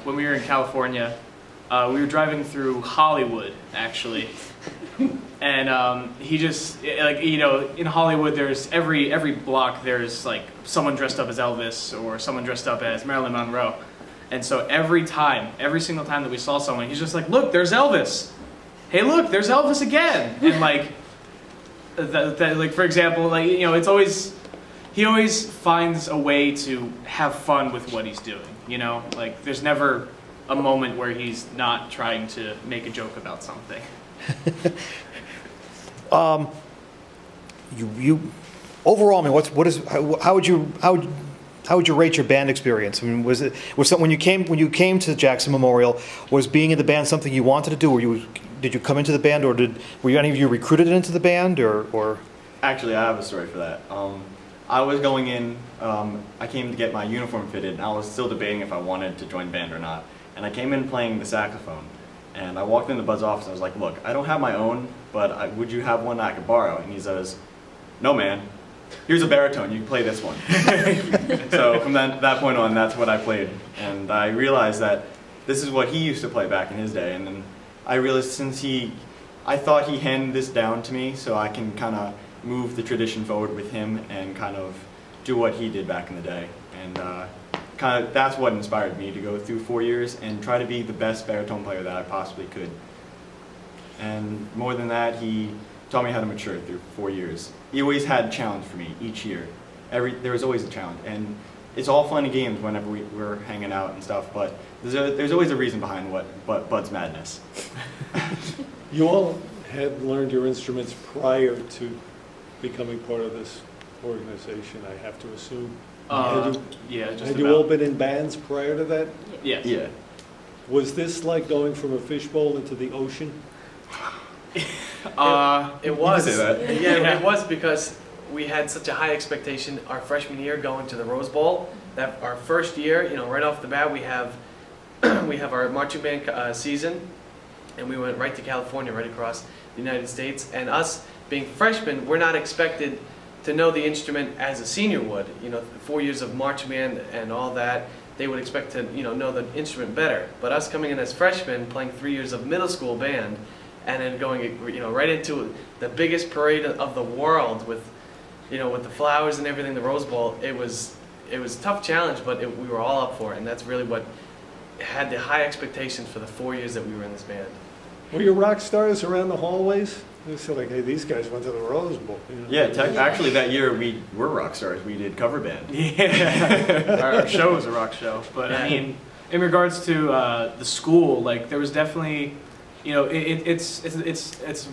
when we were in California. We were driving through Hollywood, actually, and he just, like, you know, in Hollywood, there's every block there's like someone dressed up as Elvis or someone dressed up as Marilyn Monroe, and so every single time that we saw someone, he's just like, look, there's Elvis. Hey, look, there's Elvis again, and like, like for example, like, you know, he always finds a way to have fun with what he's doing. You know, like there's never a moment where he's not trying to make a joke about something. You overall, I mean, how would you rate your band experience? I mean, was something when you came to Jackson Memorial, was being in the band something you wanted to do, or did you come into the band, or were any of you recruited into the band, or? Actually, I have a story for that. I was going in, I came to get my uniform fitted, and I was still debating if I wanted to join band or not. And I came in playing the saxophone, and I walked into Bud's office and I was like, look, I don't have my own, but would you have one I could borrow? And he says, no man, here's a baritone, you can play this one. So from that point on, that's what I played. And I realized that this is what he used to play back in his day. And then I realized I thought he handed this down to me so I can kind of move the tradition forward with him and kind of do what he did back in the day. And that's what inspired me to go through 4 years and try to be the best baritone player that I possibly could. And more than that, he taught me how to mature through 4 years. He always had a challenge for me each year. There was always a challenge, and it's all fun and games whenever we're hanging out and stuff. But there's always a reason behind Bud's madness. You all had learned your instruments prior to becoming part of this organization, I have to assume. Had you all been in bands prior to that? Yeah. Yeah. Was this like going from a fishbowl into the ocean? It was. Say that. Yeah, it was, because we had such a high expectation our freshman year going to the Rose Bowl. That our first year, you know, right off the bat, we have our marching band season, and we went right to California, right across the United States. And us being freshmen, we're not expected to know the instrument as a senior would. You know, 4 years of marching band and all that, they would expect to, you know the instrument better. But us coming in as freshmen, playing 3 years of middle school band, and then going, you know, right into the biggest parade of the world with, you know, with the flowers and everything, the Rose Bowl. It was a tough challenge, but we were all up for it, and that's really what had the high expectations for the 4 years that we were in this band. Were you rock stars around the hallways? They said, like, hey, these guys went to the Rose Bowl. You know? Yeah, actually that year we were rock stars. We did cover band. Yeah, our show was a rock show. But I mean, in regards to the school, like there was definitely, you know, it's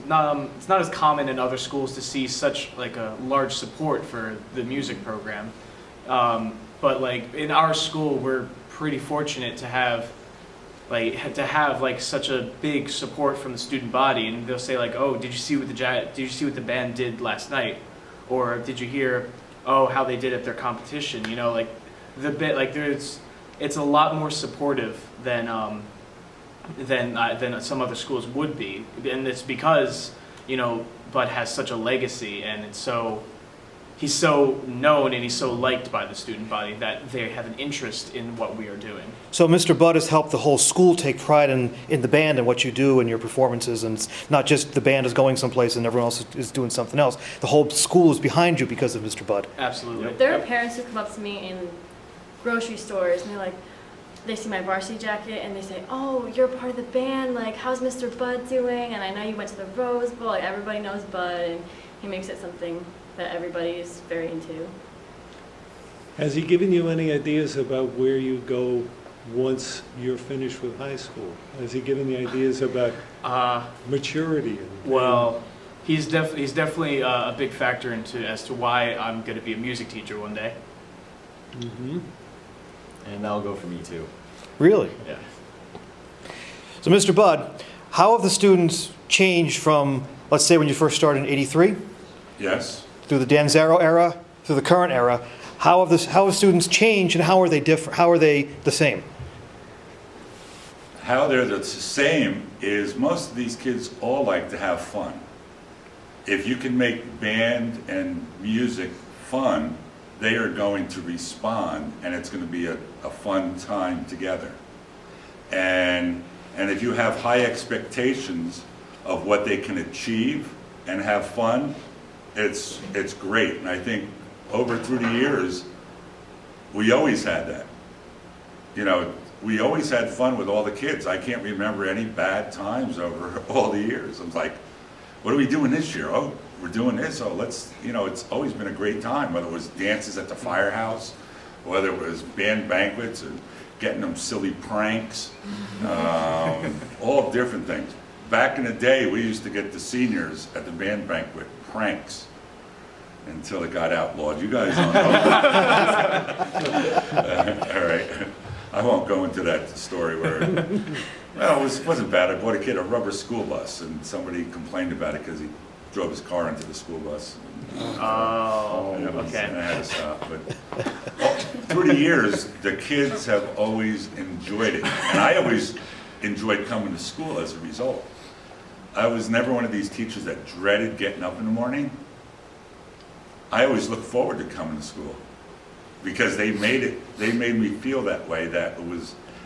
not as common in other schools to see such like a large support for the music program. But like in our school, we're pretty fortunate to have such a big support from the student body, and they'll say like, oh, did you see what the band did last night, or did you hear, oh, how they did at their competition? You know, like it's a lot more supportive than some other schools would be, and it's because, you know, Bud has such a legacy, and he's so known and he's so liked by the student body that they have an interest in what we are doing. So Mr. Bud has helped the whole school take pride in the band and what you do and your performances, and it's not just the band is going someplace and everyone else is doing something else. The whole school is behind you because of Mr. Bud. Absolutely. There are parents who come up to me in grocery stores and they're like, they see my varsity jacket and they say, oh, you're part of the band, like how's Mr. Bud doing? And I know you went to the Rose Bowl, like everybody knows Bud, and he makes it something that everybody is very into. Has he given you any ideas about where you go once you're finished with high school? Has he given you ideas about maturity? Well, he's definitely a big factor as to why I'm going to be a music teacher one day. Mm-hmm. And that'll go for me too. Really? Yeah. So Mr. Bud, how have the students changed from, let's say, when you first started in '83? Yes. Through the Danzaro era, through the current era, how have students changed, and how are they different? How are they the same? How they're the same is most of these kids all like to have fun. If you can make band and music fun, they are going to respond, and it's going to be a fun time together. And if you have high expectations of what they can achieve and have fun, it's great. And I think through the years, we always had that. You know, we always had fun with all the kids. I can't remember any bad times over all the years. I was like, what are we doing this year? Oh, we're doing this. Oh, it's always been a great time, whether it was dances at the firehouse, whether it was band banquets and getting them silly pranks, all different things. Back in the day, we used to get the seniors at the band banquet pranks until it got outlawed. You guys don't know. All right. I won't go into that story where, well, it wasn't bad. I bought a kid a rubber school bus, and somebody complained about it because he drove his car into the school bus. Oh, okay. And I had to stop. But through the years, the kids have always enjoyed it. And I always enjoyed coming to school as a result. I was never one of these teachers that dreaded getting up in the morning. I always looked forward to coming to school because they made me feel that way, that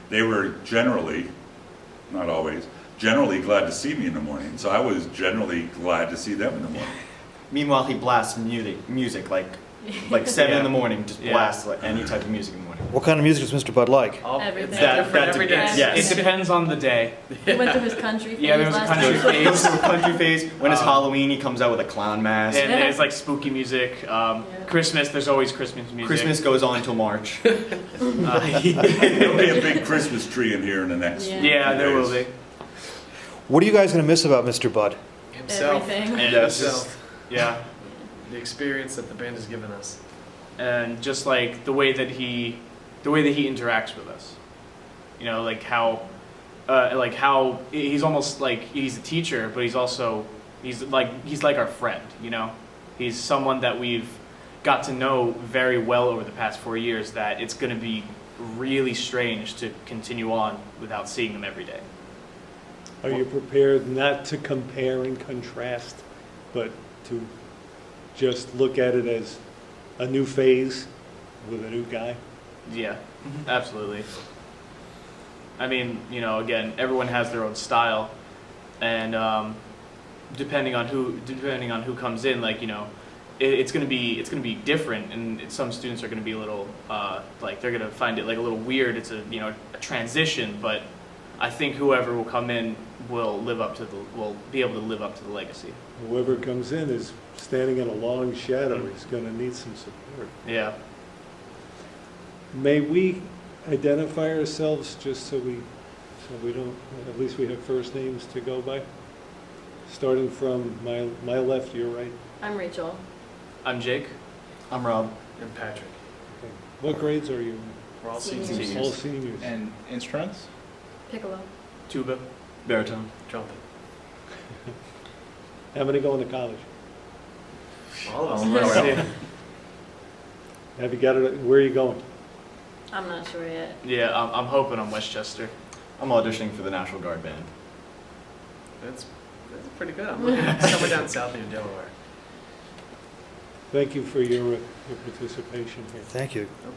they were generally, not always, generally glad to see me in the morning. So I was generally glad to see them in the morning. Meanwhile, he blasts music like 7 in the morning, just blasts like any type of music in the morning. What kind of music does Mr. Bud like? Everything. It's different every day. Yes. It depends on the day. He went through his country phase. Yeah, there was a last country week. phase. Goes to a country phase. When it's Halloween, he comes out with a clown mask. And there's like spooky music. Christmas, there's always Christmas music. Christmas goes on until March. There'll be a big Christmas tree in here in the next Yeah, few there will days. be. What are you guys going to miss about Mr. Bud? Himself. Everything. And Yes. just, yeah. The experience that the band has given us. And just like the way that he interacts with us, you know, like how he's almost like he's a teacher, but he's like our friend, you know. He's someone that we've got to know very well over the past 4 years. That it's going to be really strange to continue on without seeing them every day. Are you prepared not to compare and contrast, but to just look at it as a new phase with a new guy? Yeah, absolutely. I mean, you know, again, everyone has their own style, and depending on who comes in, like, you know, it's gonna be different, and some students are gonna be a little like they're gonna find it like a little weird. It's a transition, but I think whoever will come in will be able to live up to the legacy. Whoever comes in is standing in a long shadow. He's going to need some support. Yeah. May we identify ourselves just so we don't, at least we have first names to go by? Starting from my left, your right. I'm Rachel. I'm Jake. I'm Rob. And Patrick. Okay. What grades are you We're all Seniors. seniors. in? All seniors. And instruments? Piccolo. Tuba. Baritone. Trumpet. How many going to college? All of Um, us. Yeah. Have you got it? Where are you going? I'm not sure yet. Yeah, I'm hoping on Westchester. I'm auditioning for the National Guard Band. That's pretty good. I'm looking at somewhere down south near Delaware. Thank you for your participation here. Thank you. No problem.